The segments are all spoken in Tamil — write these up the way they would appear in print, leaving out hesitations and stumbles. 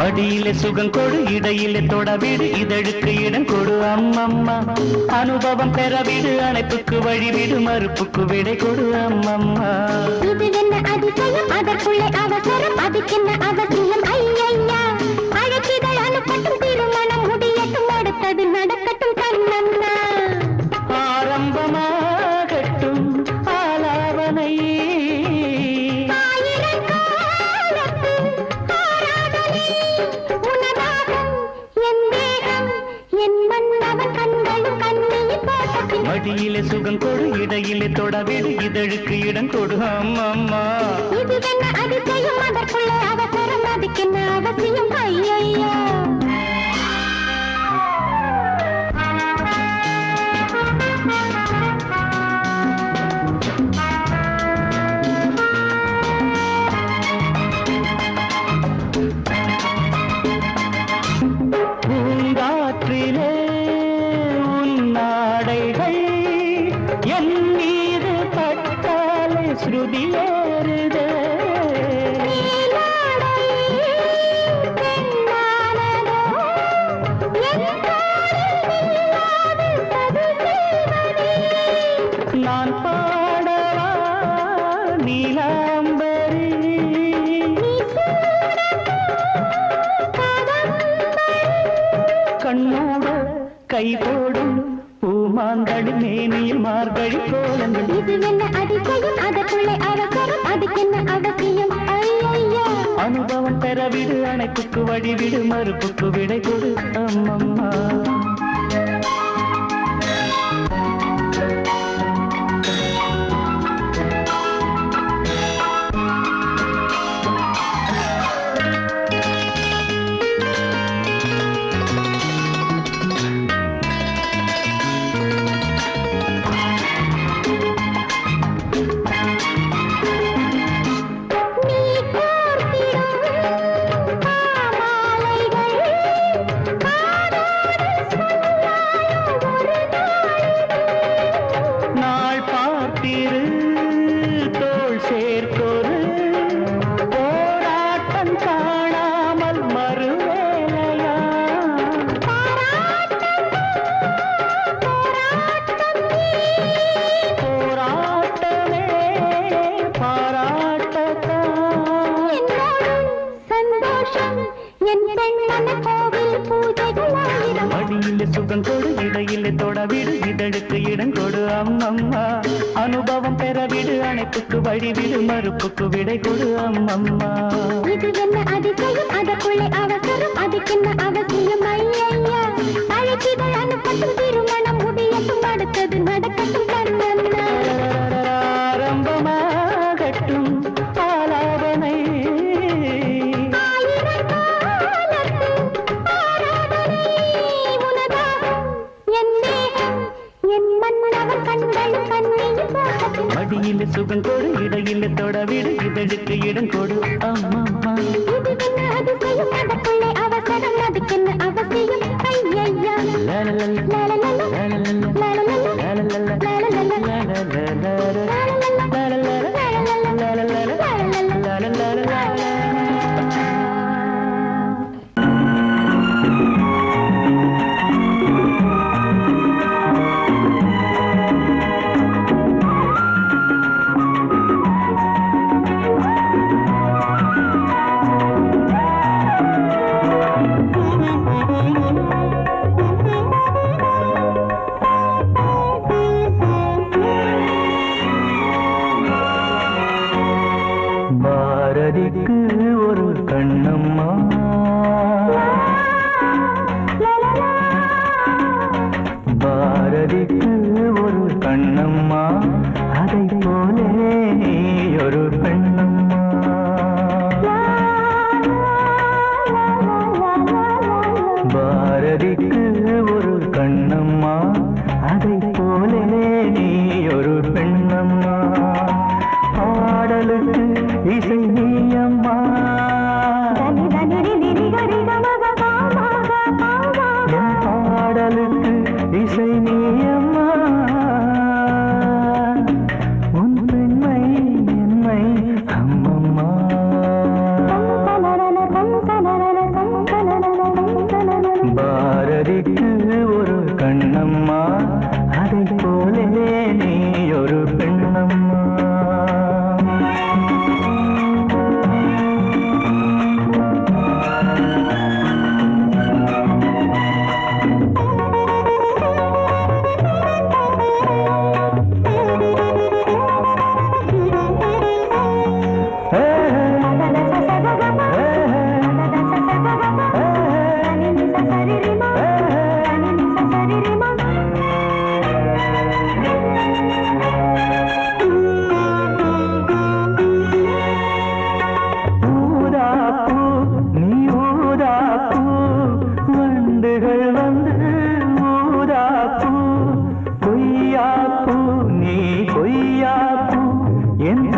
மடியிலே சுகம் கொடு, இடையிலே தொடவிடு, இதழுக்கு இடம் கொடு அம்மம்மா. அனுபவம் பெறவிடு, அணைப்புக்கு வழிவிடு, மறுப்புக்கு விடை கொடு அம்மம்மா. இது என்ன அதிசயம், அதற்குள்ளே அவசரம், அதுக்கென்ன அவசியம் ஐயா. அழைக்கிதழ் அனுப்பட்டும், திருமணம் முடியட்டும், அடுத்தது நடக்கட்டும் கண்ணம்மா. ஆரம்பமாகட்டும் ஆலாவனை, மடியிலே சுகம் கொடு, இடையிலே தொடவிடு, இதழுக்கு இடம் கொடு அம்மம்மா. இது என்ன அதிசயம், அதற்குள்ளே அவசரம், அதுக்கென்ன அவசியம் ஐயா. பூங்காற்றிலே உன்னாடைகள் என் மீது பட்டாலே ஸ்ருதியேறுதே. நான் பாடவா நீலாம்பரி, கண்ணோட கை போடும் பூமாங்கடி, மேனியில் மார்கழி கோலங்கள். இது என்ன அதிசயம், அதற்குள்ளே அவசரம், அதுக்கென்ன அவசியம் ஐயா. அனுபவம் பெறவிடு, அணைப்புக்கு வழிவிடு, மறுப்புக்கு விடை கொடு அம்மம்மா. மடியிலே சுகம் கொடு, இடையிலே தொடவிடு, இதழுக்கு இடம் கொடு அம்மம்மா. அனுபவம் பெறவிடு, அணைப்புக்கு வழிவிடு, மறுப்புக்கு விடை கொடு அம்மம்மா. இது என்ன அதிசயம், அதற்குள்ளே அவசரம், அதுக்கென்ன அவசியம் ஐயா. அழைக்கிதழ் அனுப்பட்டும், திருமணம் முடியட்டும், அடுத்தது நடக்கட்டும் கண்ணம்மா. ஆரம்பமாகட்டும் ஆலாவனை, மடியிலே சுகம் கொடு, இடையிலே தொடவிடு, இதழுக்கு இடம் கொடு அம்மம்மா. இது என்ன அதிசயம், அதற்குள்ளே அவசரம், அதுக்கென்ன அவசியம் ஐயா.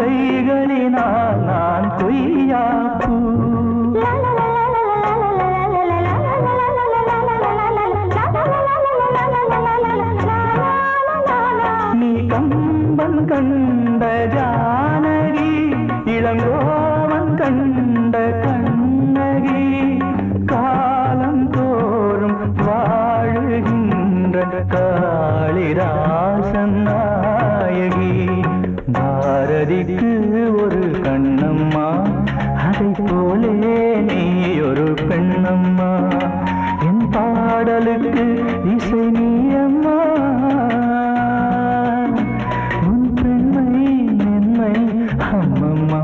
கைகளினால் நான் கொய்யாப்பூ நீ கம்பன் கண்ட ஜானகி இளங்கோவன் கண்ட கண்ணகி காலம் தோறும் வாழுகின்ற காளிதாசன் நாயகி பாரதிக்கு ஒரு கண்ணம்மா அதை போலே நீ ஒரு பெண்ணம்மா என் பாடலுக்கு இசை நீ அம்மா உன் பெண்மை மென்மை அம்மம்மா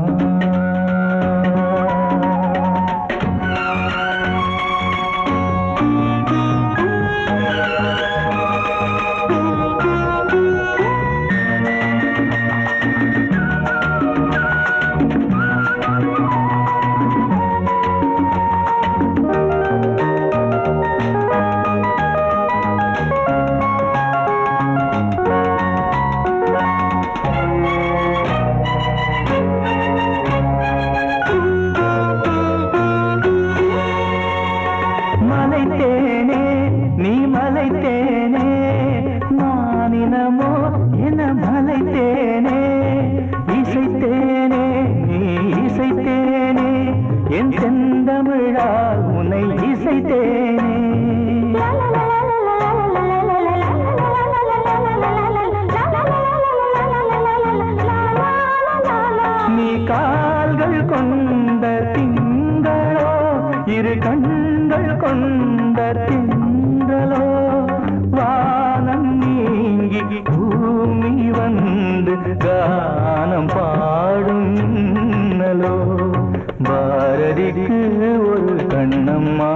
மலைத்தேனே நீ மலைத்தேனே மானினமோ என மலைத்தேனே இசைத்தேனே நீ இசைத்தேனே என் செந்தமிழால் உன்னை இசைத்தேனே நீ கால்கள் கொண்ட திங்களோ இரு கண்கள் கொண்ட திங்களோ வானம் நீங்கி பூமி வந்து கானம் பாடும் மின்னலோ பாரதிக்கு ஒரு கண்ணம்மா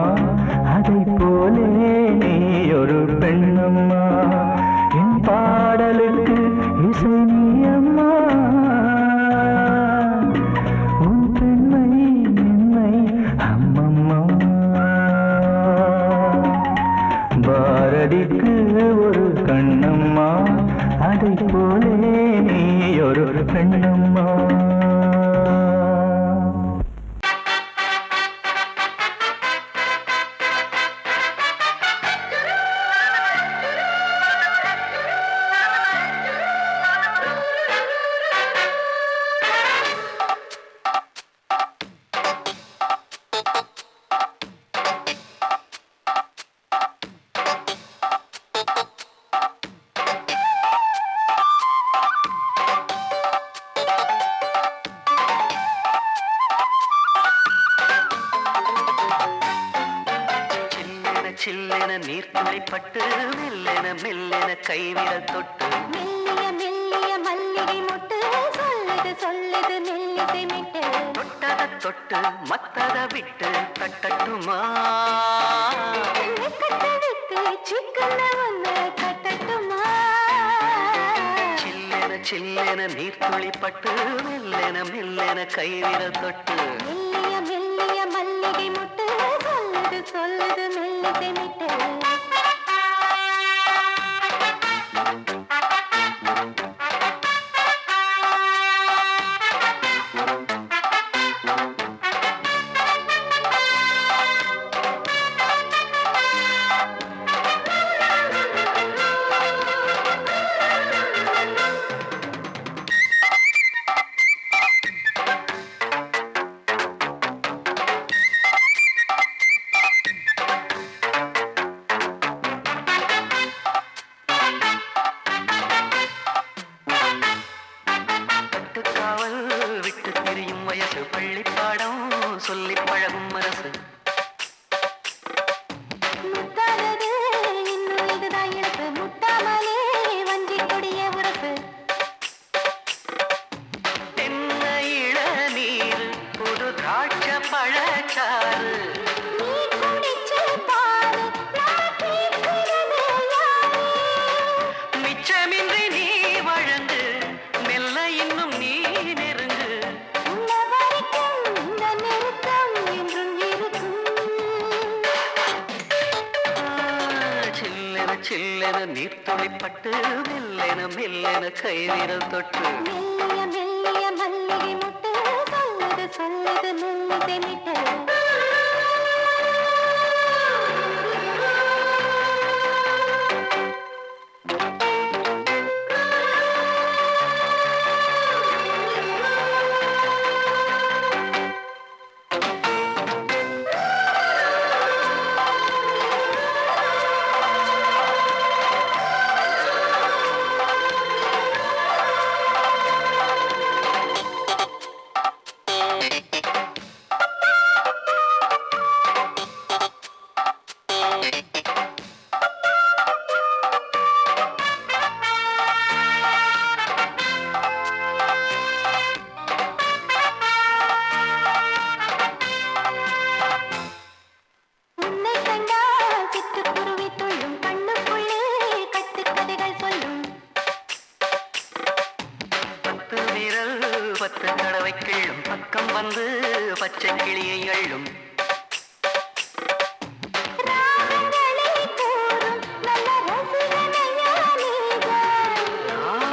அதை போலே நீ ஒரு பெண்ணம்மா என் பாடலுக்கு இசை நீ அம்மா உன் பெண்மை மென்மை அம்மம்மா பாரதிக்கு ஒரு கண்ணம்மா அதை போலே நீ ஒரு பெண்ணம்மா சில்லென நீர்த்துளிப்பட்டு மெல்லென மெல்லென கைவிரல் தொட்டு மெல்லிய மெல்லிய மல்லிகை மொட்டு சொல்லுது சொல்லுது மெல்லிசை மிட்டு தொட்டத தொட்டு மத்தத விட்டு கட்டட்டுமா கட்டவிட்டு சிக்கன ஒன்று கட்டட்டுமா சில்லென சில்லென நீர்த்துளிப்பட்டு மெல்லென மெல்லென கைவிரல் தொட்டு மெல்லிய மெல்லிய மல்லிகை மொட்டு சொல்லுது சொல்லுது மெல்லிசை மிட்டு சொல்லி பழகும் மனசு முத்தாதது இன்னும் இதுதான் இழப்பு முட்டாமலே வஞ்சி கொடிய உறப்பு தென்ன இளநீர் புது திராட்ச பழச்சாறு நீ குடிச்சு பாரு நான் கேட்கிறது யாரு மிச்சமின்றி நீ வழங்கு மெல்ல இன்னும் நீ நெருங்கு உள்ள வரைக்கும் இந்த நெருக்கம் என்றும் இருக்கும் சில்லென சில்லென நீர்த்துளிப்பட்டு மெல்லென மெல்லென கைவிரல் தொட்டு மெல்லிய மெல்லிய மல்லிகை சொல்லுது மெல்லிசை மீட்டல் பத்து தடவை கிள்ளும் பக்கம் வந்து பச்சை கிளியை அள்ளும்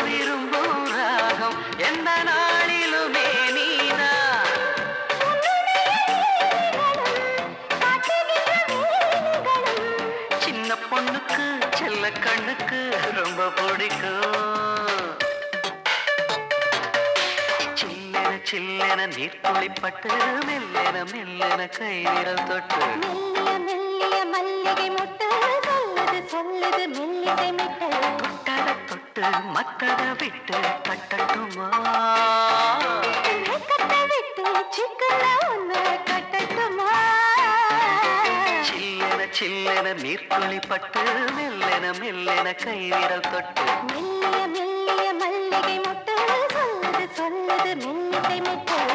விரும்பும் ராகம் எந்த நாளிலுமே நீதா சின்ன பொண்ணுக்கு செல்ல கண்ணுக்கு ரொம்ப பிடிக்கும் சில்லென நீர் துளிப்பட்டு மெல்லென மெல்லென கை விரல் தொட்டு மெல்லிய மெல்லிய மல்லிகை முட்டு சொல்லுது சொல்லுது மெல்லிசை மீட்டல் தொட்டத தொட்டு மத்தத விட்டு கட்டட்டுமா கட்ட விட்டு சிக்கன ஒன்று கட்டட்டுமா சில்லென நீர் துளிப்பட்டு மெல்லென மெல்லென கை விரல் தொட்டு மெல்லிய மெல்லிய மல்லிகை முட்டு சொல்லுது சொல்லுது மெல்லிசை மீட்டல்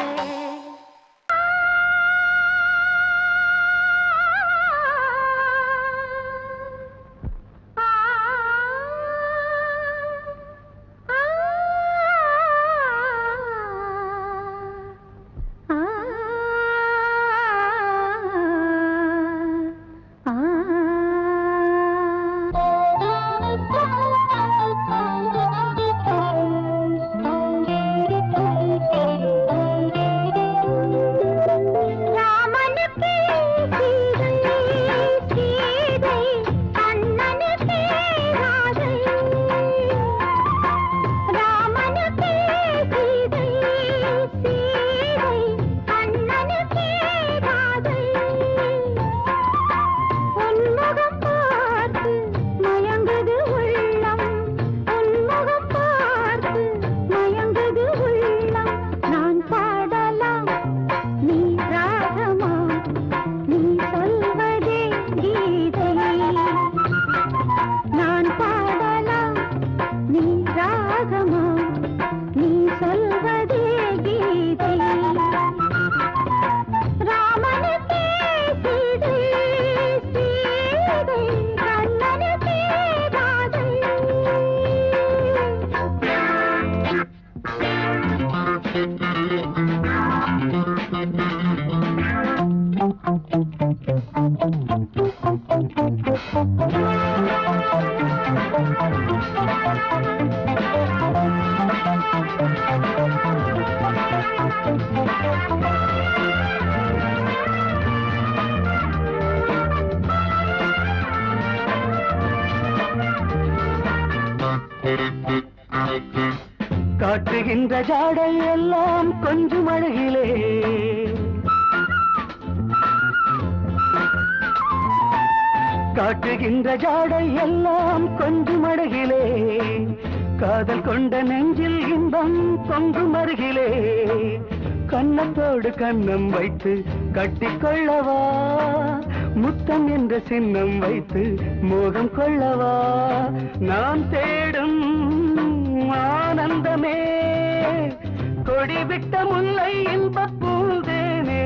காட்டுகின்ற ஜாடை எல்லாம் கொஞ்சம் அழகிலே காட்டுகின்ற ஜாடை எல்லாம் கொஞ்சம் அழகிலே காதல் கொண்ட நெஞ்சில் இன்பம் பொங்கும் அருகிலே கன்னத்தோடு கன்னம் வைத்து கட்டிக்கொள்ளவா முத்தம் என்ற சின்னம் வைத்து மோகம் கொள்ளவா நான் தேடும் ஆனந்தமே கொடிவிட்ட முல்லை இன்பப் பூந்தேனே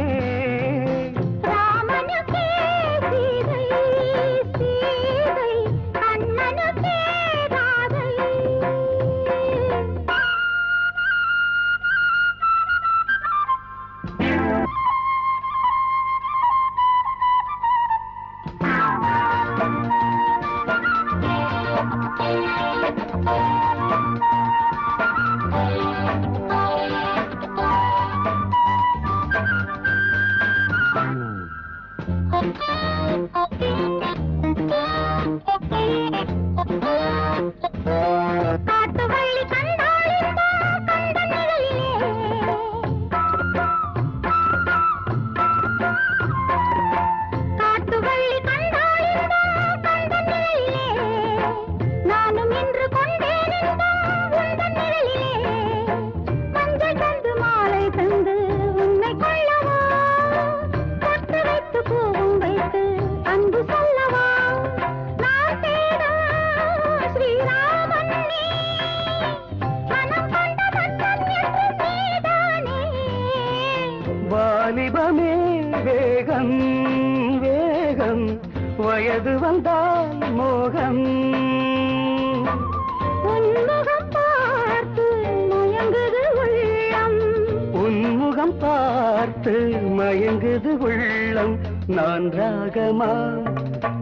வாலிபமே வேகம் வேகம் வயது வந்தால் மோகம் உன்முகம் பார்த்து மயங்குது உள்ளம் உன்முகம் பார்த்து மயங்குது உள்ளம் நான் ராகமா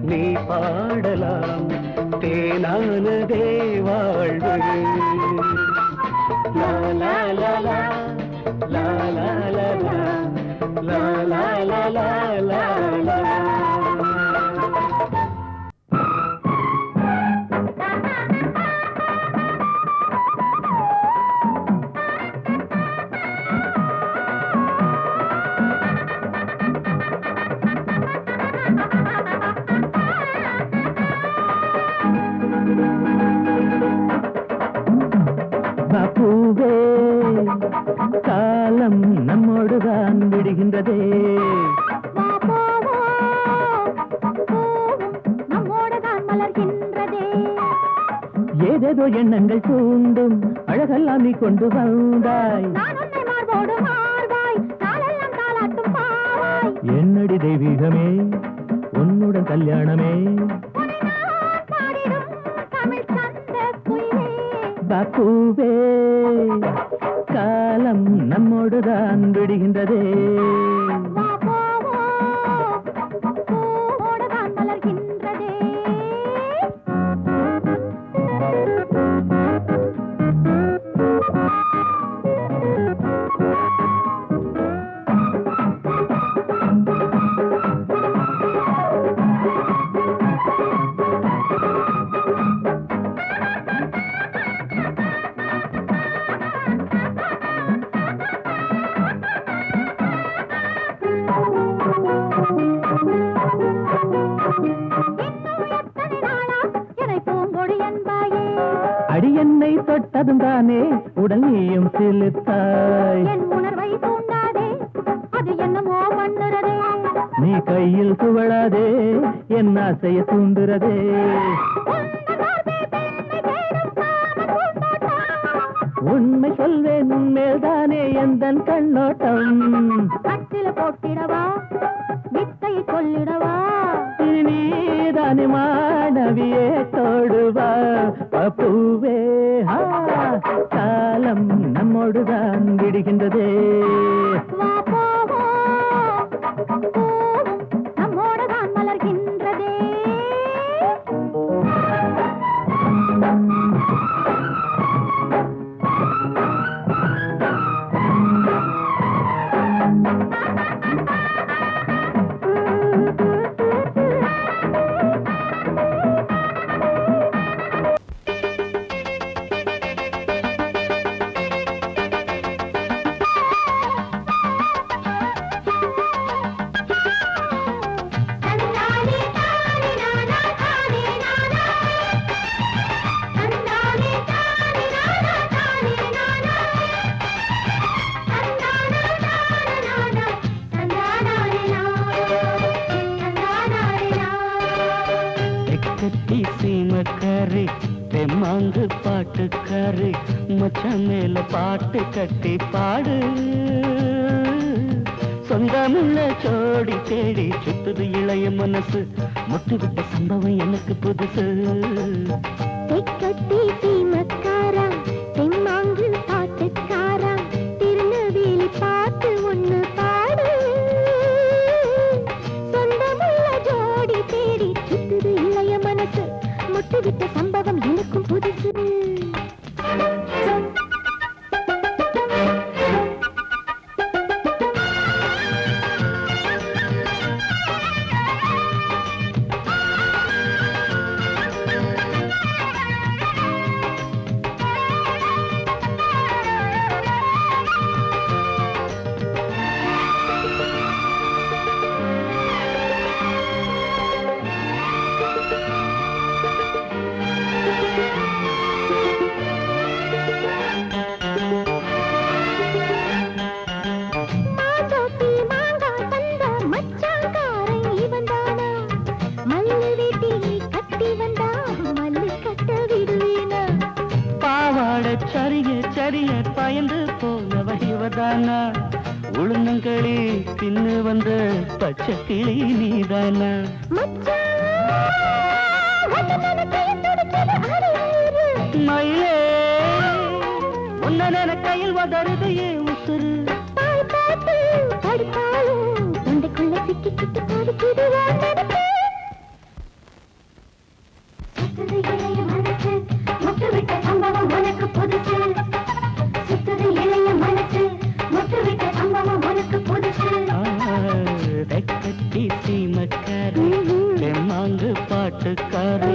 நீ பாடலாம் தேனானதே வாழ்வு லா லா லா லா லா லா லா லா லா லா லா லா லா. பூவே காலம் நம்மோடுதான் விடுகின்றதே நம்மோடுதான் மலர்கின்றதே ஏதேதோ எண்ணங்கள் தூண்டும் அழகெல்லாம் நீ கொண்டு வந்தாய் நான் உன்னை மார்போடு மார்பாய் நாளெல்லாம் தாலாட்டும் பாவாய் என்னடி தெய்வீகமே உன்னுடன் கல்யாணமே பூவே காலம் நம்மோடுதான் விடுகின்றதே மலர்கின்றதே அடி என்னை தொட்டதும் தானே உடல் நீயும் சிலுத்தாய் என் உணர்வை தூண்டாதே அது என்னமோ பண்ணுறதே நீ கையில் துவளாதே என் ஆசைய தூண்டுறதே உண்மை சொல்வேன் உண்மைதானே எந்தன் கண்ணோட்டம் கட்டில போட்டிடவா வித்தையை சொல்லிடவா நீதானே மாணவியே தோடுவா பூவே காலம் நம்மோடுதான் விடுகின்றதே வா போவோம் போவோம் நம்மோடுதான் மலர்கின்றதே கட்டி சீமக்காரி தெம்மாங்கு பாட்டுக்காரி மச்சான் மேல பாட்டு கட்டி பாடு சொந்தமுள்ள ஜோடி தேடி சுத்துது இளைய மனசு முட்டுவிட்ட சம்பவம் எனக்கு புதுசு கட்டி சீமக்காரா தெம்மாங்கு பாட்டுக்காரா திருநெல்வேலி பாட்டு ஒண்ணு பாடு சொந்தமுள்ள ஜோடி தேடி சுத்துது இளைய மனசு முட்டுவிட்ட சம்பவம் எனக்கும் புதுசு உளுந்தங்களி தின்னு வந்த பச்சை கிளி நீதானா மயிலே உன்ன கையில் வதருது ஏன் உசுறு தொண்டைக்குள்ள சிக்கி கிட்டு பாடுக்குது முட்டுவிட்ட சம்பவம் உனக்கு புதுசு சுத்துது இளைய மனசு முட்டுவிட்ட சம்பவம் உனக்கு புதுசு கட்டி சீமக்காரு மாங்கு பாட்டுக்காரு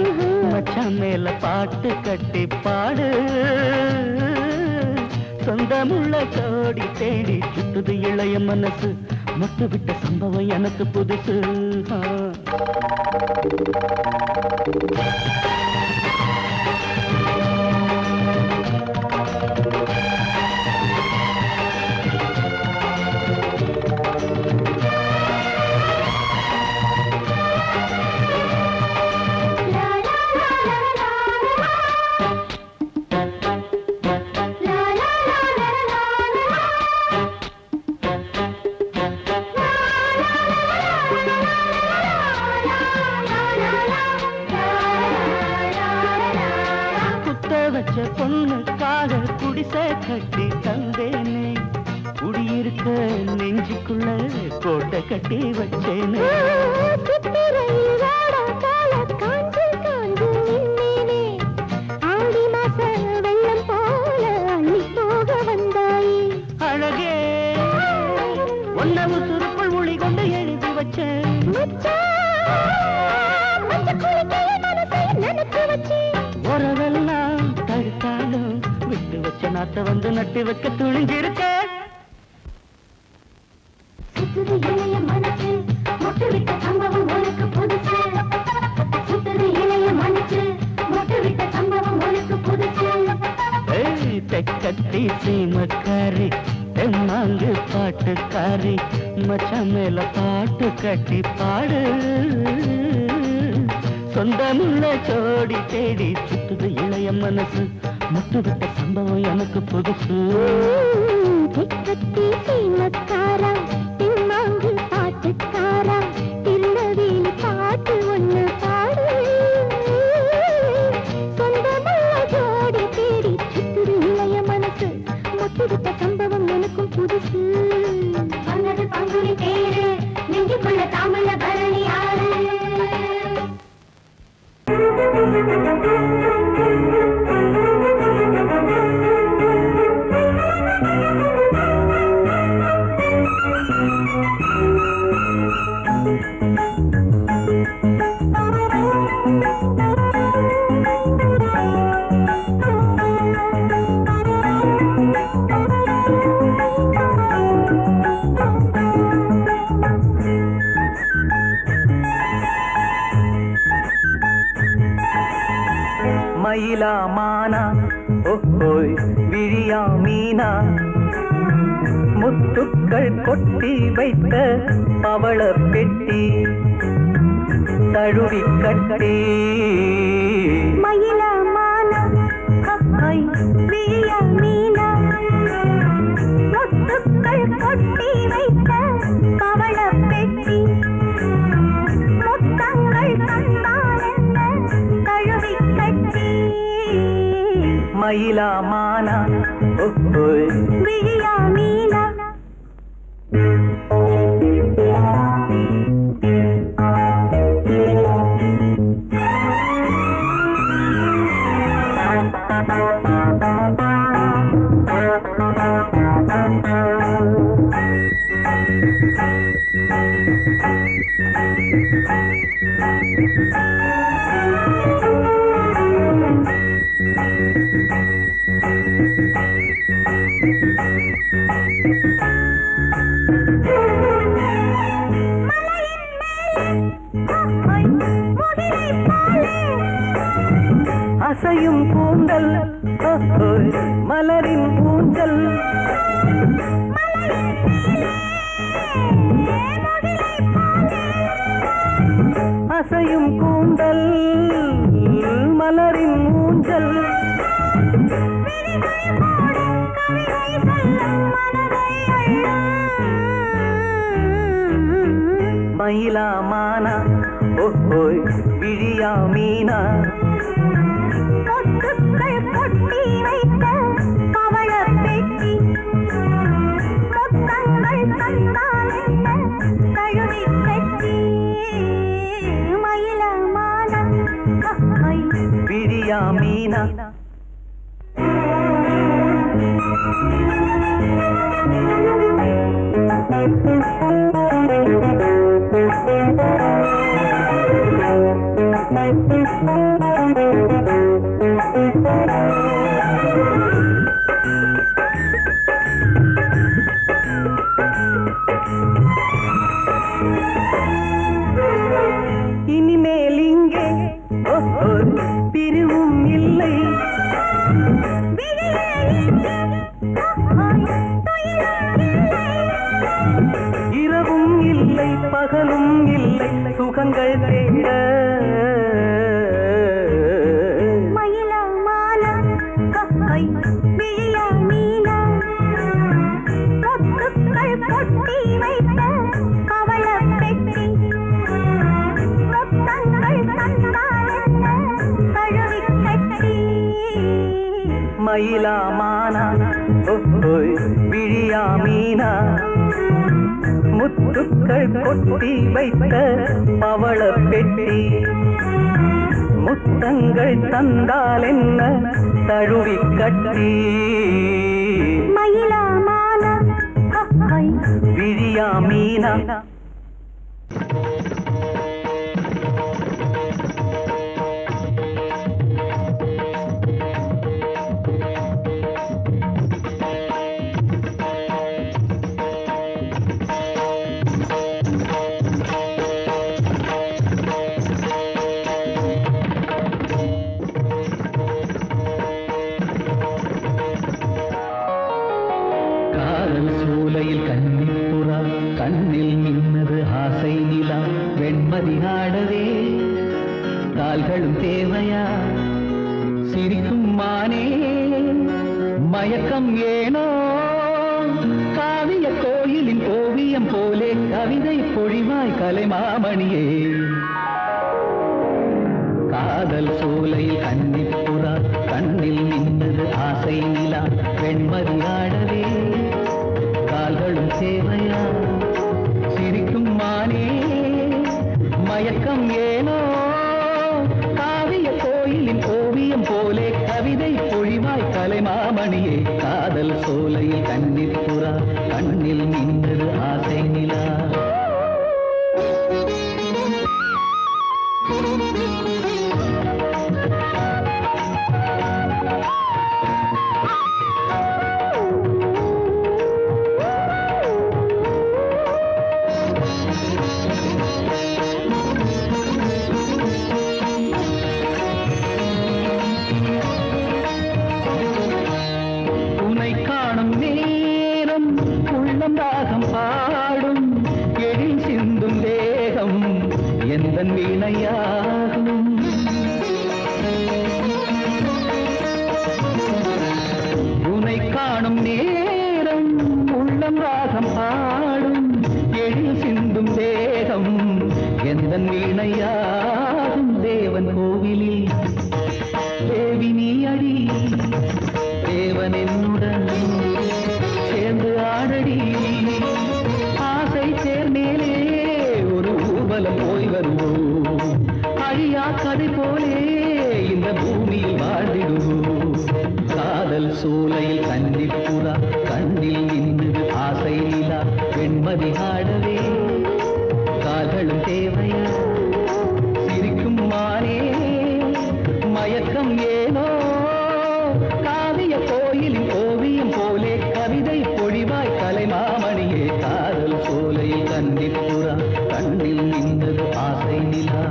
மச்சான் மேல பாட்டு கட்டி பாடு சொந்தமுள்ள கோடி தேடி சுத்துது இளைய மனசு முட்டு விட்ட சம்பவம் எனக்கு புதுசு பொண்ணுக்காக குடிசை கட்டி தந்தேனே குடியிருக்க நெஞ்சுக்குள்ள கோட்டை கட்டி வச்சேனே வெள்ளம் போல அள்ளி போக வந்தாயே அழகே ஒன்னவு சுருக்குள் மொழி கொண்டு எழுதி வச்சேன் உறவெல்லாம் தடுத்தாலும் விட்டு வச்ச நாட்டை வந்து நட்டு வைக்க துணிஞ்சிருக்க சுத்துது இளைய மனசு முட்டுவிட்ட சம்பவம் உனக்கு புதுசு சுத்துது இளைய மனசு முட்டுவிட்ட சம்பவம் உனக்கு புதுசு தெக்கத்தி சீமக்காரி தெம்மாங்கு பாட்டுக்காரி மச்சான் மேல பாட்டு கட்டி பாடு சொந்தமுள்ள ஜோடி தேடி சுத்துது இளைய மனசு முட்டுவிட்ட சம்பவம் எனக்கு புதுசு தெக்கத்தி சீமக்காரா தெம்மாங்கு பாட்டுக்காரா திருநெல்வேலி பாட்டு ஒண்ணு பாடு சொந்தமுள்ள ஜோடி தேடி சுத்துது இளைய மனசு முட்டுவிட்ட சம்பவம் எனக்கும் புதுசு வந்தது பங்குனி தேரு நெஞ்சுக்குள்ள தாமல பரணி ஆறு மயிலா மானா ஓஹோய் விழியா மீனா முத்துக்கள் கொட்டி வைத்த பவள பெட்டி தழுவி கட்டி மயிலா மானா ஓஹோய் விழியா மீனா முத்துக்கள் கொட்டி வைத்த பவள பெட்டி முத்தங்கள் தந்தால் என்ன தழுவி கட்டி மயிலா மானா ஓஹோய் விழியா மீனா அசையும் கூந்தல் மலரின் ஊஞ்சல் அசையும் கூந்தல் மலரின் ஊஞ்சல் மயிலா மானா ஓய் விழியா மீனா முத்துக்கள் கொட்டி வைத்த பவள பெட்டி முத்தங்கள் தந்தால் என்ன தழுவி கட்டி மயிலா மானா விழியா மீனா இனிமேல் இங்கே பிரிவும் இல்லை இரவும் இல்லை பகலும் இல்லை சுகங்கள் தேட மயிலா மாலா விழியா மீனா முத்துக்கள் கொட்டி வைத்த பவள பெட்டி முத்தங்கள் தந்தால் என்ன தழுவி கட்டி மயிலா மானா விழியா மீனா முத்துக்கள் கொட்டி வைத்த பவள பெட்டி முத்தங்கள் தந்தால் என்ன தழுவி கட்டி மயிலா மாலா விழியா மீனா சூலையில் கன்னிப்புறா கண்ணில் மின்னது ஆசை நிலா வெண்மதி ஆடவே கால்களும் தேவையா சிரிக்கும் மானே மயக்கம் ஏனோ காவிய கோயிலின் ஓவியம் போலே கவிதை பொழிவாய் கலைமாமணியே காதல் சூலையில் கன்னிப்புறா கண்ணில் மின்னது ஆசை நிலா வெண்மதி ஆடவே கால்களும் சேவையா சிரிக்கும் மானே மயக்கம் ஏனோ காவிய கோயிலின் ஓவியம் போலே கவிதை பொழிவாய் கலைமாமணியே காதல் சோலையில் கன்னிப்புறா கண்ணில் மின்னது ஆசை நிலா வீணையாகும் உனை காணும் நேரம் உள்ளம் ராகம் பாடும் எழில் சிந்தும் தேகம் எந்த வீணையாகும் தேவன் கோவிலில் தேவி நீ அடி தேவன் என்னுடன் சேர்ந்து ஆடடி ஆசை சேர்மேலே ஒரு ஊர்வலம் போய் வருவோம் அழியா கதை போலே இந்த பூமியில் வாழ்ந்திடுவோம் காதல் சோலையில் கன்னிப்புறா கண்ணில் நின்று ஆசை நிலா வெண்மதி ஆடவே கால்களும் தேவையா சிரிக்கும் மானே மயக்கம் ஏனோ காவிய கோயிலின் ஓவியம் போலே கவிதை பொழிவாய் கலைமாமணியே காதல் சோலையில் கன்னிப்புறா கண்ணில் நின்றது ஆசை நிலா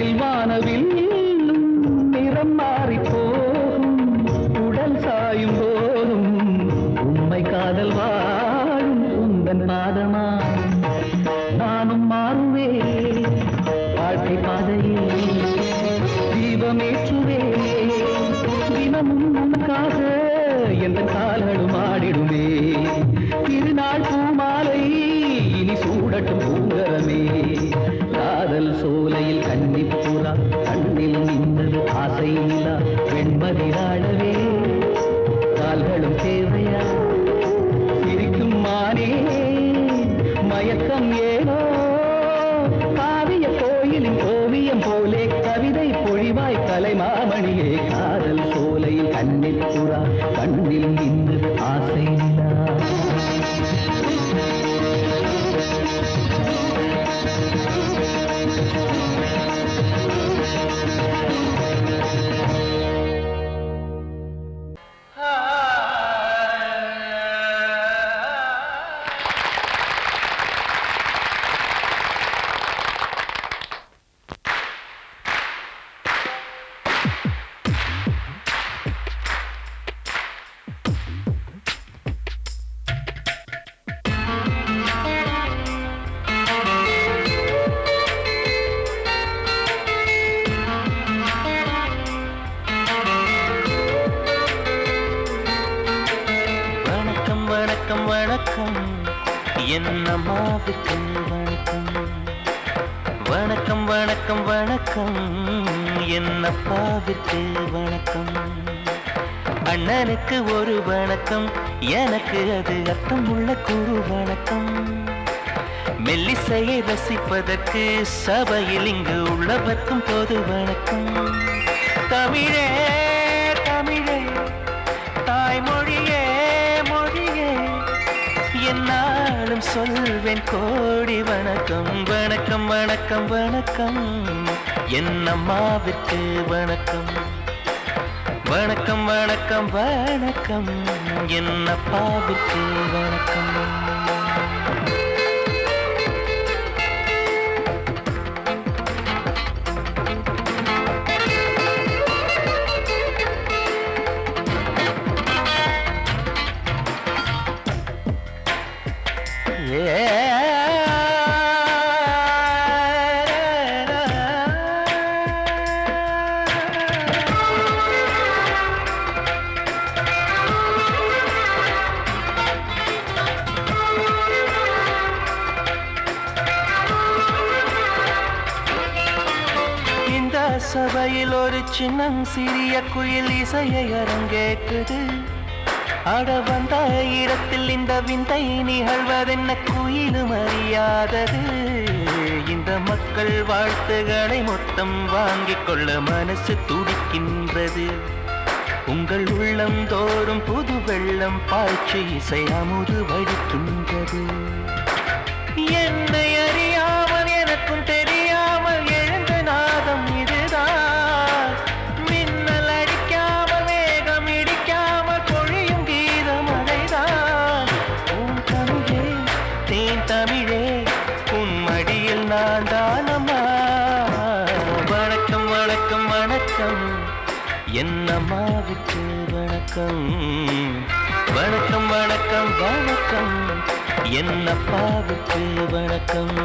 மழையில் வானவில் நிறம் மாறி போகும் உடல் சாயும் போதும் உண்மை காதல் வாழும் உந்தன் பாதமா நானும் மாறுவேன் வாழ்க்கை பாதையில் தீபமேற்றுவே தினமும் உனக்காக எந்த கால்களும் ஆடிடுமே திருநாள் பூமாலை இனி சூடட்டும் பூங்கரமே காதல் சோலையில் கன்னிப்புறா கண்ணில் நின்றது ஆசை நிலா வெண்மதிராளவே கால்களும் தேவையா சிரிக்கும் மானே மயக்கம் ஏனோ காவிய கோயிலின் ஓவியம் போலே கவிதை பொழிவாய் கலைமாமணியே காதல் சோலையில் கன்னிப்புறா கண்ணில் நின்றது ஆசை நிலா என்னம்மாவுக்கு வணக்கம் வணக்கம் வணக்கம் வணக்கம் என்னப்பாவிற்கு வணக்கம் அண்ணனுக்கு ஒரு வணக்கம் எனக்கு அது அர்த்தம் உள்ள குரு வணக்கம் மெல்லிசையை ரசிப்பதற்கு சபையில் இங்கு உள்ளவர்க்கும் பொது வணக்கம் தமிழே தமிழே தாய்மொழியே மொழியே என்னாலும் சொல்வேன் கோடி வணக்கம் வணக்கம் வணக்கம் வணக்கம் என்னம்மாவிற்கு வணக்கம் வணக்கம் வணக்கம் வணக்கம் என்னப்பாவிற்கு வணக்கம் சபையில் ஒரு சின்னம் சிறிய குயில் இசையை அரங்கேற்றது அட வந்த இடத்தில் இந்த விந்தை நிகழ்வதென்ன குயிலும் அறியாதது இந்த மக்கள் வாழ்த்துகளை மொத்தம் வாங்கிக் கொள்ள மனசு துடிக்கின்றது உங்கள் உள்ளம் தோறும் புது வெள்ளம் பாய்ச்சி இசை அமுது வடிக்கின்றது என்னை அறியாமல் எனக்கும் தெரியாமல் எழுந்த நாதம் இதுதான் மின்னல் அடிக்காமல் வேகம் இடிக்காமல் பொழியும் கீதம் அதைதான் உன் தமிழே தேன் தமிழே உன் மடியில் நான் தானம்மா வணக்கம் வணக்கம் வணக்கம் என்னம்மாவுக்கு வணக்கம் வணக்கம் வணக்கம் வணக்கம் என்னப்பாவுக்கு வணக்கம்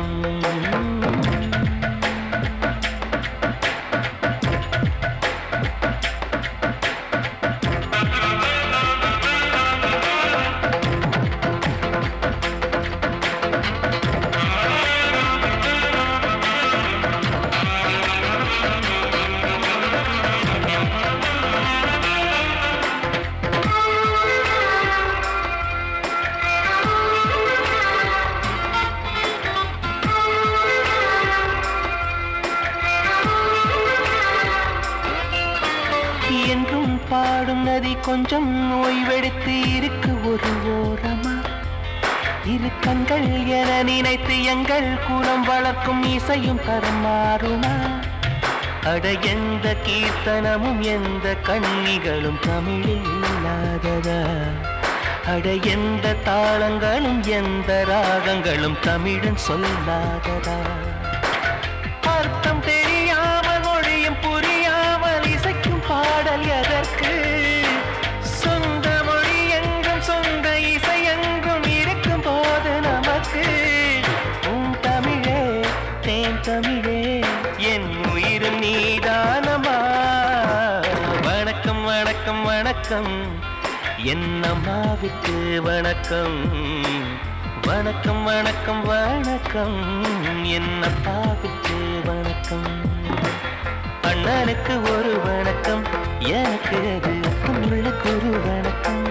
என்றும் பாடும் நதி கொஞ்சம் ஓய்வெடுத்து இருக்கு ஒரு ஓரமா இரு கண்கள் என நினைத்து எங்கள் குலம் வளர்க்கும் இசையும் தரம் மாறுமா அட எந்த கீர்த்தனமும் எந்த கண்ணிகளும் தமிழில் இல்லாததா அட எந்த தாளங்களும் எந்த ராகங்களும் தமிழன் சொல்லாததா அர்த்தம் தெரியாமல் தமிழே என் உயிரும் நீதானமா. வணக்கம் வணக்கம் வணக்கம் என் அம்மாவுக்கு வணக்கம். வணக்கம் வணக்கம் வணக்கம் என் அப்பாவுக்கு வணக்கம். அண்ணனுக்கு ஒரு வணக்கம், எனக்கு அது உங்களுக்கு ஒரு வணக்கம்.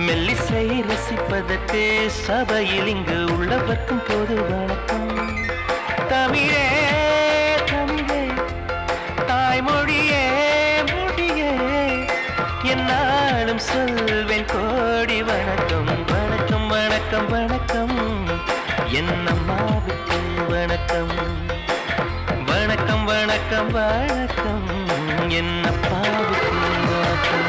மெல்லிசை ரசிப்பதற்கு சபையில் இங்கு உள்ளவர்க்கும் பொது வணக்கம். தமிழே தமிழே தாய்மொழியே மொழியே என்னாலும் சொல்வேன் கோடி வணக்கம். வணக்கம் வணக்கம் வணக்கம் என் அம்மாவுக்கு வணக்கம். வணக்கம் வணக்கம் வணக்கம் என் அப்பாவுக்கு வணக்கம்.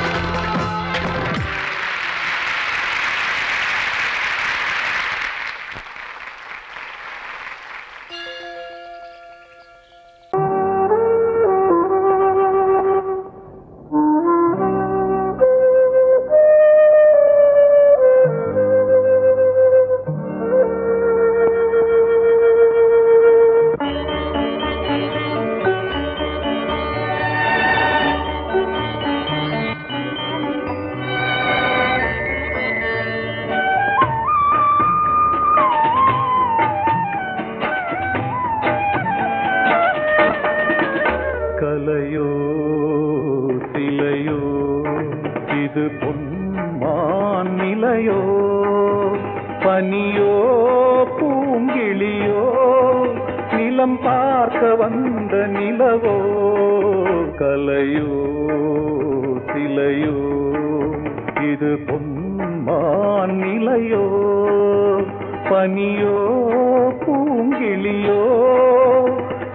கலையோ சிலையோ இது பொன்மான் நிலையோ, பனியோ பூங்கிளியோ நிலம் பார்க்க வந்த நிலவோ. கலையோ சிலையோ இது பொன்மான் நிலையோ, பனியோ பூங்கிளியோ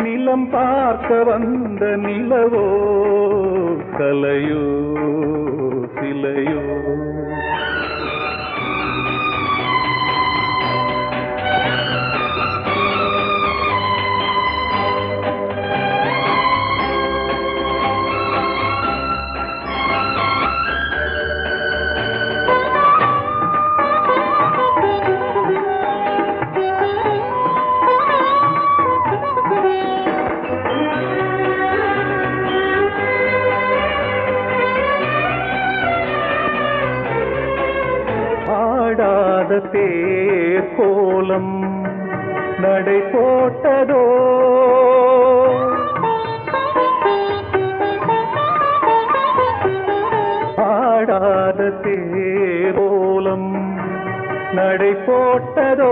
நிலம் பார்க்க வந்த நிலவோ. கலையோ சிலையோ ஆடாத தேர் கோலம் நடை போட்டதோ, ஆடாத தேர் கோலம் நடை போட்டதோ.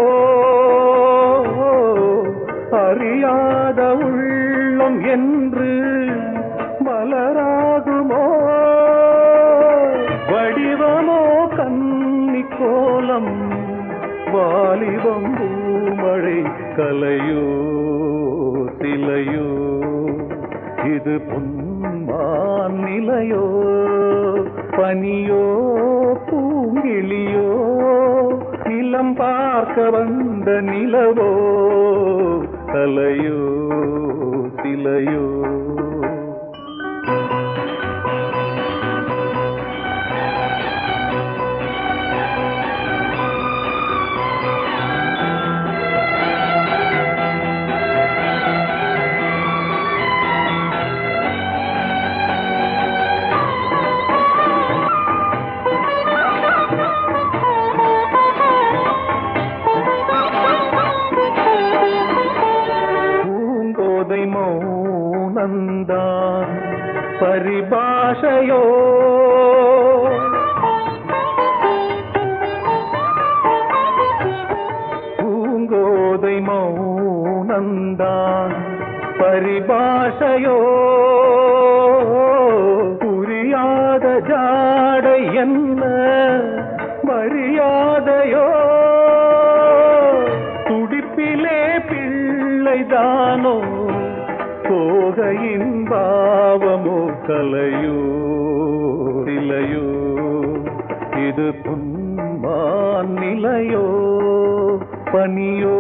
அறியாத உள்ளம் என்று மலராகுமோ, வடிவமோ கன்னி கோலம் வாலிபம் பூமழை. கலையோ சிலையோ இது பொன்மான் நிலையோ, பனியோ பூங்கிளியோ நிலம் பார்க்க வந்த நிலவோ. கலையோ சிலையோ மௌனந்தான் பரிபாஷையோ, பூங்கோதை மௌனந்தான் பரிபாஷையோ. புரியாத ஜாடை என்ன மரியாதையோ, துடிப்பிலே பிள்ளைதானோ சோகையின் பாவமோ. கலையோ சிலையோ இது பொன்மான் நிலையோ, பனியோ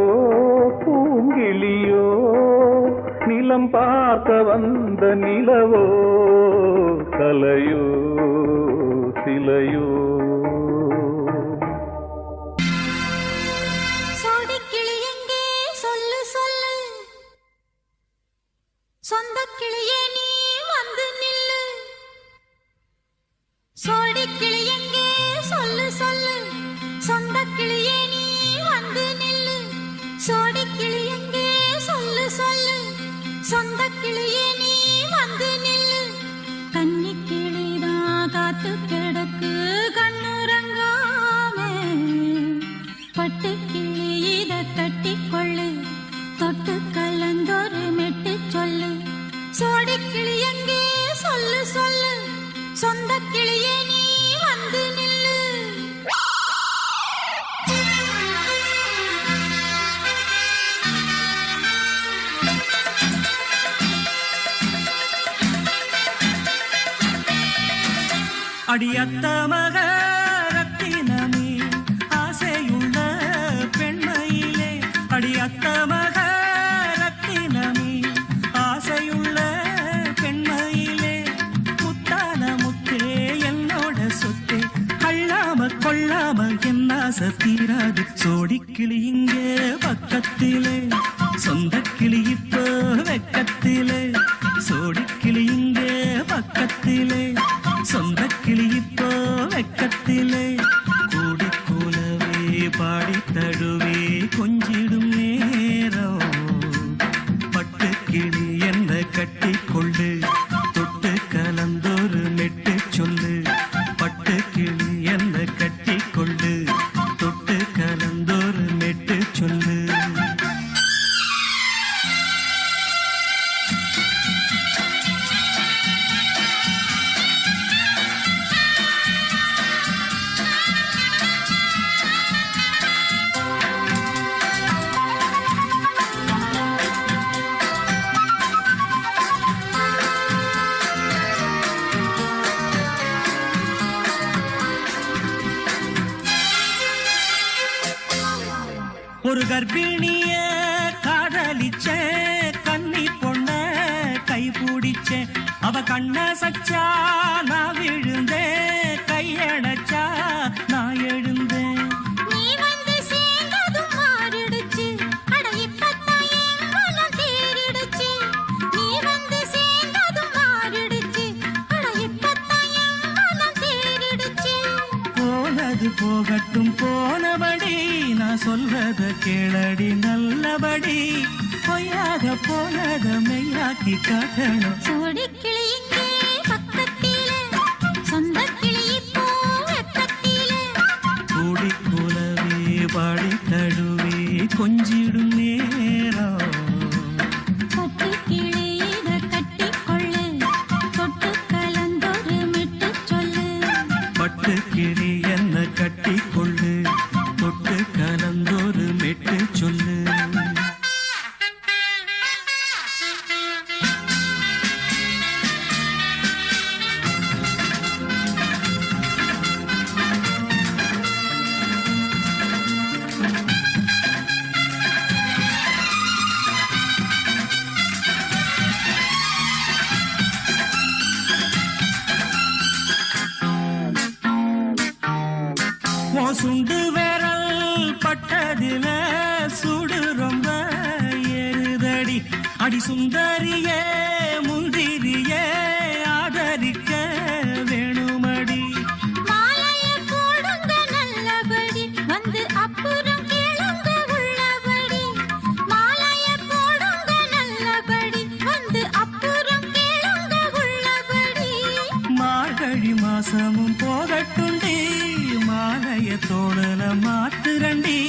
பூங்கிளியோ நிலம் பார்க்க வந்த நிலவோ. கலையோ சிலையோ சோடி கிளி எங்கே சொல்லு சொல்லு, சொந்த கிளியே நீ வந்து நில்லு சோடி கிளி எங்கே சொல்லு சொல்லு சொந்த கிளியே நீ வந்து நில்லு சோடி கிளி எங்கே சொல்லு சொல்லு சொந்த கிளியே நீ வந்து நில்லு கன்னி கிளிதான் காத்து கிடக்கு கண்ணுறங்காமே பட்டு கிளி இத கட்டிக்கொள்ளு தொட்டு கலந்தொரு மெட்டு சொல்லு சோடி கிளி எங்கே சொல்லு சொல்லு சொந்த கிளியே நீ வந்து நில்லு அடியத்த மக ரத்தினமே ஆசையுள்ள பெண்மையிலே அடியத்த மக ரத்தினமே ஆசையுள்ள பெண்மையிலே முத்தான முத்தே என்னோட சொத்தே அள்ளாம கொள்ளாம என்ன தீராது சோடிக்கிளி இங்கே பக்கத்திலே சொந்த கிளி இப்போ வெக்கத்திலே சோடிக்கிளி இங்கே பக்கத்திலே சொந்த கிளி இப்போ வெக்கத்திலே கூடி கூலவே பாடி தழுவே கொஞ்சிடும் நேரம் பட்டு கிளி என்ன கட்டி கொள்ளு தொட்டு கலந்தொரு மெட்டு சொல்லு பட்டு கிளி என்ன கட்டி கொள்ளு தொட்டு கலந்தொரு மெட்டு சொல்லு ஒரு கர்ப்பிணிய காதலிச்ச கண்ணி பொண்ண கை பிடிச்ச அவ கண்ண சச்சா நான் விழுந்தேன் கையடைச்சா நான் எழுந்தேன் நீ வந்து சேர்ந்ததும் மாறிடுச்சு அட இப்பத்தான் என் மனம் தேறிடுச்சு நீ வந்து சேர்ந்ததும் மாறிடுச்சு அட இப்பத்தான் என் மனம் தேறிடுச்சு போனது போகட்டும் போனபடி நான் சொல்றத கேளடி நல்லபடி பொய்யாக போனத மெய்யாக்கி காட்டணும் சோடி கிளி இங்கே பக்கத்திலே சொந்த கிளி இப்போ வெக்கத்திலே கூடி கூலவே பாடி தழுவே கொஞ்சிடும் நேரம் பட்டு கிளி இத கட்டிக்கொள்ளு தொட்டு கலந்தொரு மெட்டு சொல்லு பட்டு கிளி என்ன கட்டி கொள்ளு தொட்டு கலந்தொரு மெட்டு சொல்லு சுண்டு விரல் பட்டதில சுடு ரொம்ப ஏறுதடி அடி சுந்தரியே முந்திரியே ஆதரிக்க வேணுமடி மாலைய போடுங்க நல்லபடி வந்து அப்புறம் கேளுங்க உள்ளபடி மாலைய போடுங்க நல்லபடி வந்து அப்புறம் கேளுங்க உள்ளபடி மார்கழி மாசமும் போகட்டுண்டி மாலைய தோழல மாத்துரண்டி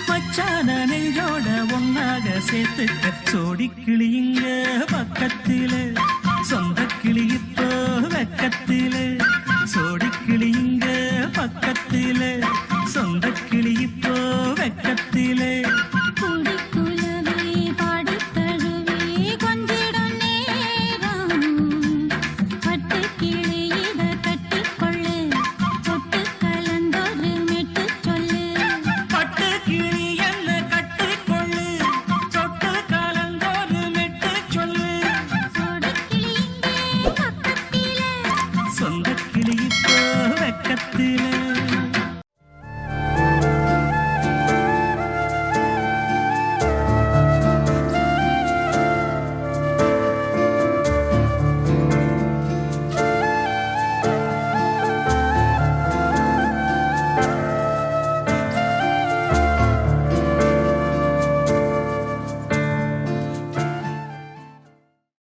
மச்சான நெஞ்சோட ஒன்னாக சேர்த்துக்க சோடி கிளிங்க பக்கத்திலே